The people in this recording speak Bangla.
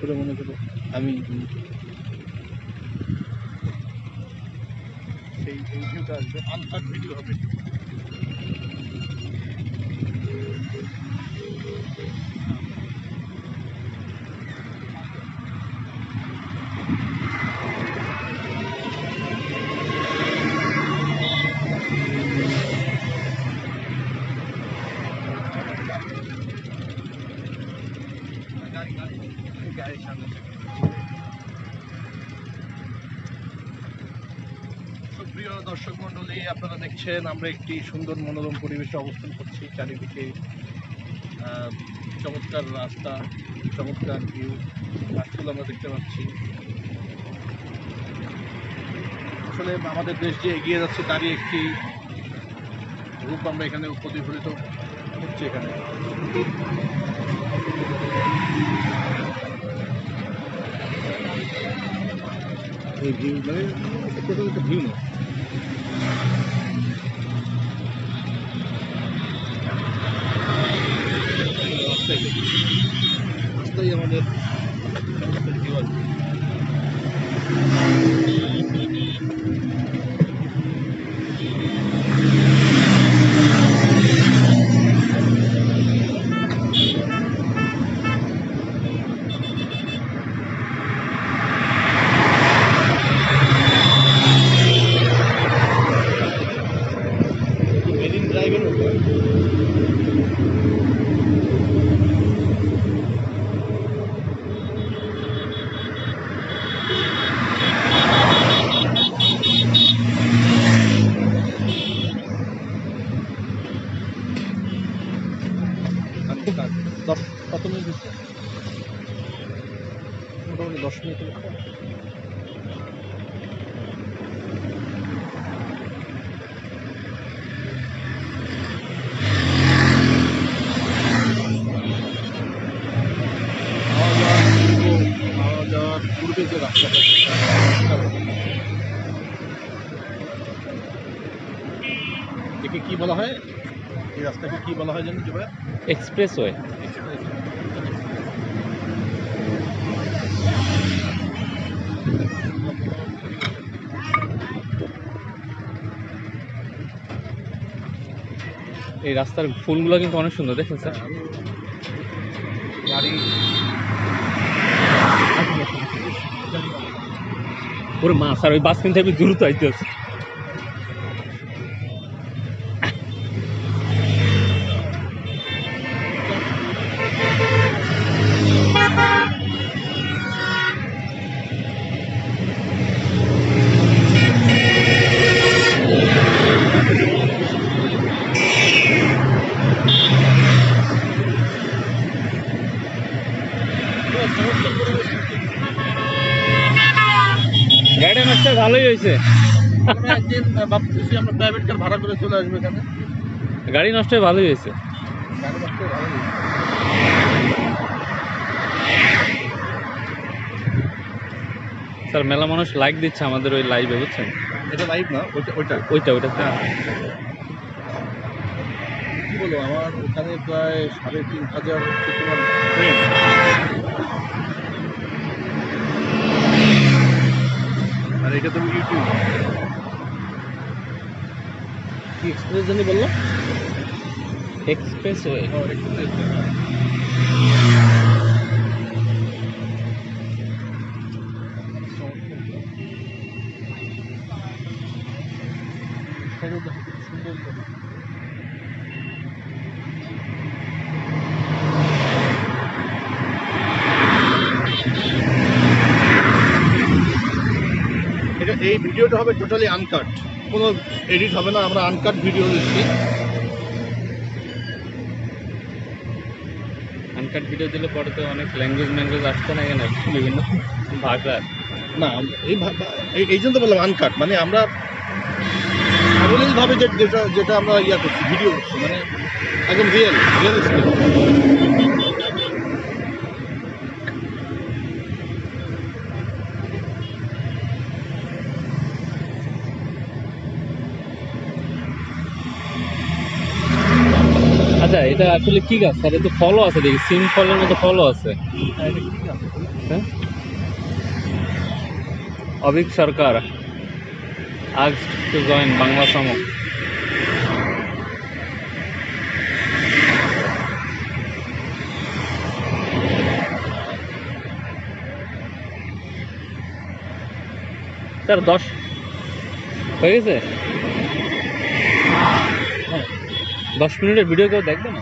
করে মনে করো আমি সেই ভিউটা আসবে, আনকাট ভিডিও হবে। গাড়ির সামনে সুপ্রিয় দর্শক মন্ডলী, আপনারা দেখছেন আমরা একটি সুন্দর মনোরম পরিবেশে অবস্থান করছি। চারিদিকে চমৎকার রাস্তা, চমৎকার ভিউ, গাছগুলো আমরা দেখতে পাচ্ছি। আসলে আমাদের দেশ যে এগিয়ে যাচ্ছে তারই একটি রূপ আমরা এখানে প্রতিফলিত হচ্ছে। এখানে এই ভিউ মানে টোটাল একটা ভিউ না, রাস্তাই আমাদের ভিউ আসবে। মেরিন ড্রাইভের উপর কত মিনিট দিচ্ছে? মোটামুটি 10 মিনিট। পূর্বে যে রাস্তাটা একে কি বলা হয়, এই রাস্তাকে কি বলা হয় জানেন কি ভাই? এক্সপ্রেসওয়ে। এই রাস্তার ফুলগুলো কিন্তু অনেক সুন্দর, দেখেন স্যার। গাড়ি ওরে মা স্যার, ওই বাস কিন্তু দ্রুত আইতে আছে। গাড়ি নষ্ট ভালোই হয়েছে। একদিন ভাবতেছি আমরা প্রাইভেট কার ভাড়া করে চলে আসবো এখানে। গাড়ি নষ্ট ভালোই হয়েছে। গাড়ি নষ্ট ভালো হয়েছে। স্যার মেলা মানুষ লাইক দিচ্ছে আমাদের ওই লাইভে, বুঝছেন? এটা লাইভ না, ওইটা কি বলো, আমার ওখানে প্রায় 3500 তোমার ফ্রেন্ড। আর এটা তুমি ইউটিউব কি এক্সপ্রেস জানি বললাম? এক্সপ্রেসওয়ে। এই ভিডিওটা হবে টোটালি আনকাট, কোনো এডিট হবে না। আমরা আনকাট ভিডিও দিচ্ছি। আনকাট ভিডিও দিলে পরে তো অনেক ল্যাঙ্গুয়েজ আসতো না এখানে, বিভিন্ন ভাষা। না এই জন্য তো বললাম আনকাট, মানে আমরা সাবলীলভাবে যেটা আমরা ইয়া করছি, ভিডিও করছি, মানে একদম রিয়েলিস্টিক। আচ্ছা, এটা আসলে কি গাছ স্যার? এটা ফলও আছে দেখি, সিম ফলের মতো ফলও আছে। এটা কি আছে? আছে। Abhik Sarkar asked to join Bangla সমক। স্যার 10 হয়ে গেছে, 10 মিনিটের ভিডিও কেউ দেখবে না?